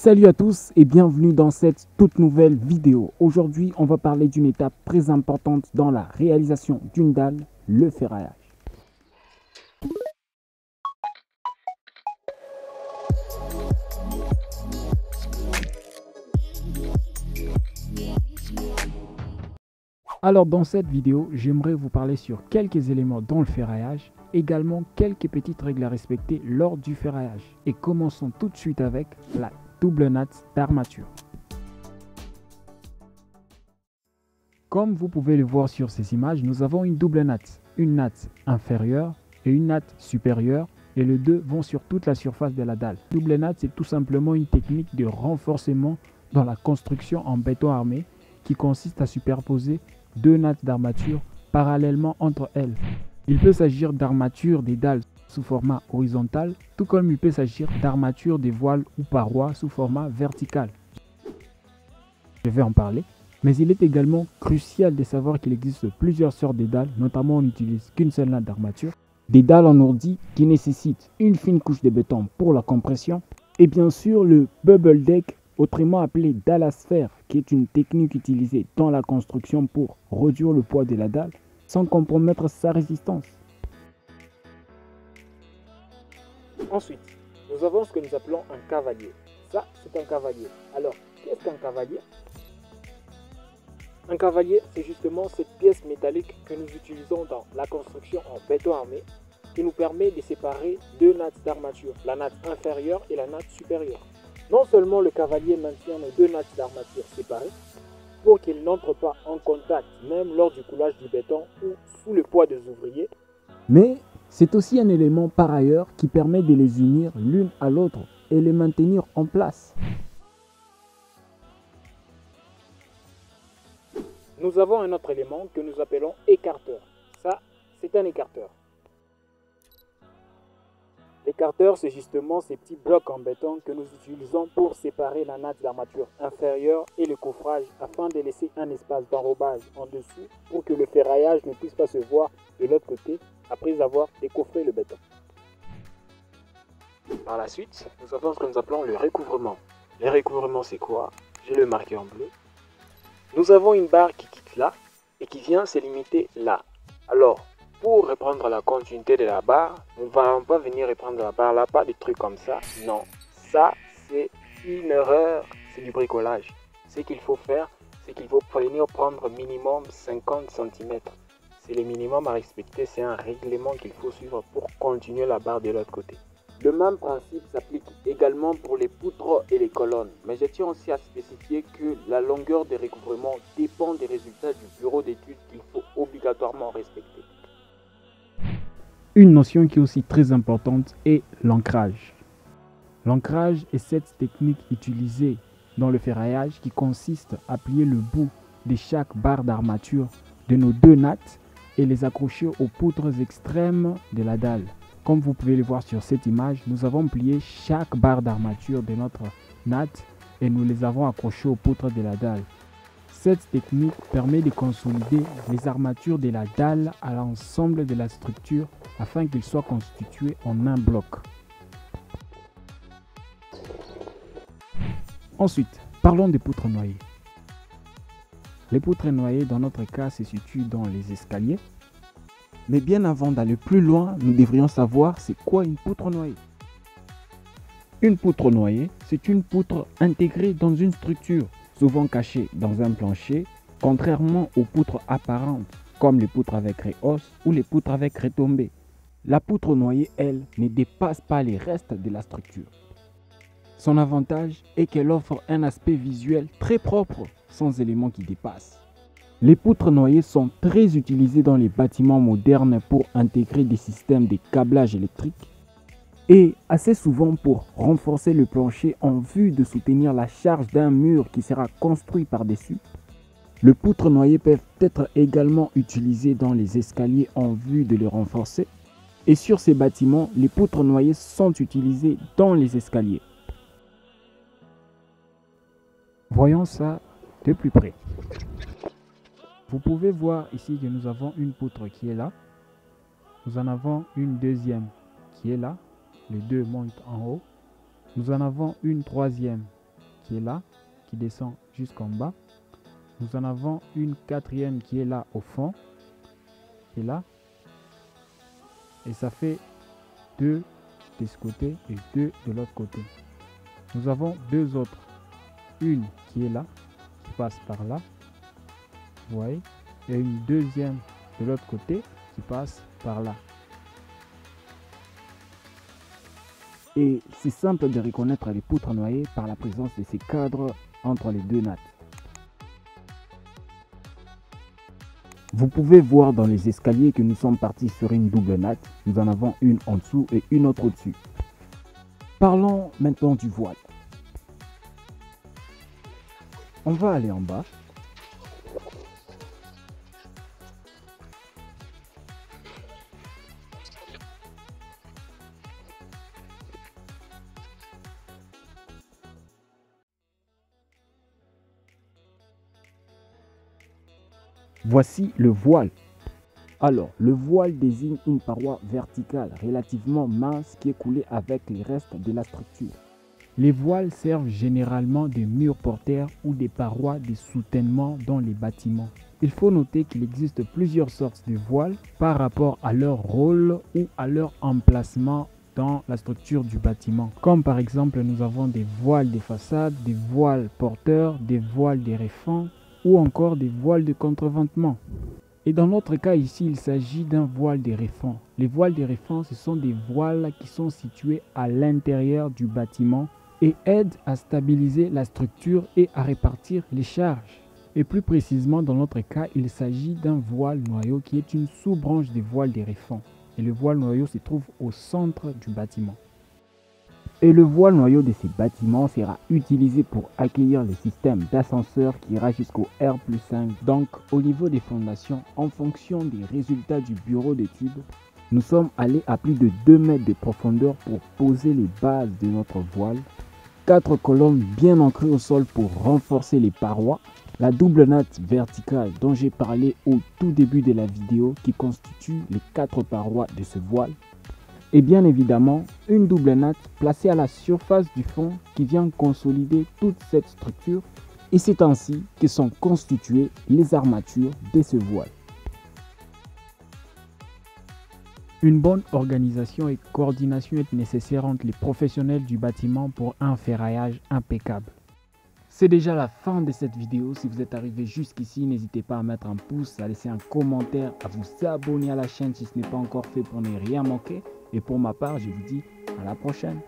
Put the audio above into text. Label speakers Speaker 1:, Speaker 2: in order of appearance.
Speaker 1: Salut à tous et bienvenue dans cette toute nouvelle vidéo. Aujourd'hui, on va parler d'une étape très importante dans la réalisation d'une dalle, le ferraillage. Alors dans cette vidéo, j'aimerais vous parler sur quelques éléments dans le ferraillage, également quelques petites règles à respecter lors du ferraillage. Et commençons tout de suite avec la double natte d'armature. Comme vous pouvez le voir sur ces images, nous avons une double natte, une natte inférieure et une natte supérieure, et les deux vont sur toute la surface de la dalle. Double natte, c'est tout simplement une technique de renforcement dans la construction en béton armé qui consiste à superposer deux nattes d'armature parallèlement entre elles. Il peut s'agir d'armature des dalles sous format horizontal, tout comme il peut s'agir d'armature des voiles ou parois sous format vertical. Je vais en parler, mais il est également crucial de savoir qu'il existe plusieurs sortes de dalles, notamment on n'utilise qu'une seule natte d'armature, des dalles en ordi qui nécessitent une fine couche de béton pour la compression, et bien sûr le bubble deck, autrement appelé dalle à sphère, qui est une technique utilisée dans la construction pour réduire le poids de la dalle sans compromettre sa résistance. Ensuite, nous avons ce que nous appelons un cavalier. Ça, c'est un cavalier. Alors, qu'est-ce qu'un cavalier? Un cavalier, c'est justement cette pièce métallique que nous utilisons dans la construction en béton armé qui nous permet de séparer deux nattes d'armature, la natte inférieure et la natte supérieure. Non seulement le cavalier maintient nos deux nattes d'armature séparées pour qu'ils n'entrent pas en contact même lors du coulage du béton ou sous le poids des ouvriers, mais c'est aussi un élément par ailleurs qui permet de les unir l'une à l'autre et les maintenir en place. Nous avons un autre élément que nous appelons écarteur. Ça, c'est un écarteur. L'écarteur, c'est justement ces petits blocs en béton que nous utilisons pour séparer la natte d'armature inférieure et le coffrage afin de laisser un espace d'enrobage en dessous pour que le ferraillage ne puisse pas se voir de l'autre côté après avoir décoffré le béton. Par la suite, nous avons ce que nous appelons le recouvrement. Le recouvrement, c'est quoi? J'ai le marqué en bleu. Nous avons une barre qui quitte là et qui vient se limiter là. Alors, pour reprendre la continuité de la barre, nous ne allons pas venir reprendre la barre là, pas des trucs comme ça. Non, ça c'est une erreur, c'est du bricolage. Ce qu'il faut faire, c'est qu'il faut venir prendre minimum 50 cm. C'est le minimum à respecter, c'est un règlement qu'il faut suivre pour continuer la barre de l'autre côté. Le même principe s'applique également pour les poutres et les colonnes, mais je tiens aussi à spécifier que la longueur des recouvrements dépend des résultats du bureau d'études qu'il faut obligatoirement respecter. Une notion qui est aussi très importante est l'ancrage. L'ancrage est cette technique utilisée dans le ferraillage qui consiste à plier le bout de chaque barre d'armature de nos deux nattes et les accrocher aux poutres extrêmes de la dalle. Comme vous pouvez le voir sur cette image, nous avons plié chaque barre d'armature de notre natte et nous les avons accrochées aux poutres de la dalle. Cette technique permet de consolider les armatures de la dalle à l'ensemble de la structure afin qu'ils soient constitués en un bloc. Ensuite, parlons des poutres noyées. Les poutres noyées, dans notre cas, se situent dans les escaliers. Mais bien avant d'aller plus loin, nous devrions savoir c'est quoi une poutre noyée. Une poutre noyée, c'est une poutre intégrée dans une structure, souvent cachée dans un plancher, contrairement aux poutres apparentes, comme les poutres avec rehausse ou les poutres avec retombée. La poutre noyée, elle, ne dépasse pas les restes de la structure. Son avantage est qu'elle offre un aspect visuel très propre, sans éléments qui dépassent. Les poutres noyées sont très utilisées dans les bâtiments modernes pour intégrer des systèmes de câblage électrique et assez souvent pour renforcer le plancher en vue de soutenir la charge d'un mur qui sera construit par-dessus. Les poutres noyées peuvent être également utilisées dans les escaliers en vue de les renforcer. Et sur ces bâtiments, les poutres noyées sont utilisées dans les escaliers. Voyons ça de plus près. Vous pouvez voir ici que nous avons une poutre qui est là. Nous en avons une deuxième qui est là. Les deux montent en haut. Nous en avons une troisième qui est là, qui descend jusqu'en bas. Nous en avons une quatrième qui est là au fond, qui est là. Et ça fait 2 de ce côté et 2 de l'autre côté. Nous avons 2 autres. Une qui est là, qui passe par là. Vous voyez. Et une deuxième de l'autre côté qui passe par là. Et c'est simple de reconnaître les poutres noyées par la présence de ces cadres entre les 2 nattes. Vous pouvez voir dans les escaliers que nous sommes partis sur une double natte. Nous en avons une en dessous et une autre au-dessus. Parlons maintenant du voile. On va aller en bas. Voici le voile. Alors, le voile désigne une paroi verticale relativement mince qui est coulée avec les restes de la structure. Les voiles servent généralement de murs porteurs ou des parois de soutènement dans les bâtiments. Il faut noter qu'il existe plusieurs sortes de voiles par rapport à leur rôle ou à leur emplacement dans la structure du bâtiment. Comme par exemple, nous avons des voiles de façade, des voiles porteurs, des voiles de réfend ou encore des voiles de contreventement. Et dans notre cas ici, il s'agit d'un voile de réfend. Les voiles de réfend, ce sont des voiles qui sont situées à l'intérieur du bâtiment et aident à stabiliser la structure et à répartir les charges. Et plus précisément, dans notre cas, il s'agit d'un voile noyau qui est une sous-branche des voiles de réfend. Et le voile noyau se trouve au centre du bâtiment. Et le voile noyau de ces bâtiments sera utilisé pour accueillir le système d'ascenseur qui ira jusqu'au R+5. Donc au niveau des fondations, en fonction des résultats du bureau d'études, nous sommes allés à plus de 2 mètres de profondeur pour poser les bases de notre voile. 4 colonnes bien ancrées au sol pour renforcer les parois. La double natte verticale dont j'ai parlé au tout début de la vidéo qui constitue les 4 parois de ce voile. Et bien évidemment, une double natte placée à la surface du fond qui vient consolider toute cette structure. Et c'est ainsi que sont constituées les armatures de ce voile. Une bonne organisation et coordination est nécessaire entre les professionnels du bâtiment pour un ferraillage impeccable. C'est déjà la fin de cette vidéo. Si vous êtes arrivé jusqu'ici, n'hésitez pas à mettre un pouce, à laisser un commentaire, à vous abonner à la chaîne si ce n'est pas encore fait pour ne rien manquer. Et pour ma part, je vous dis à la prochaine.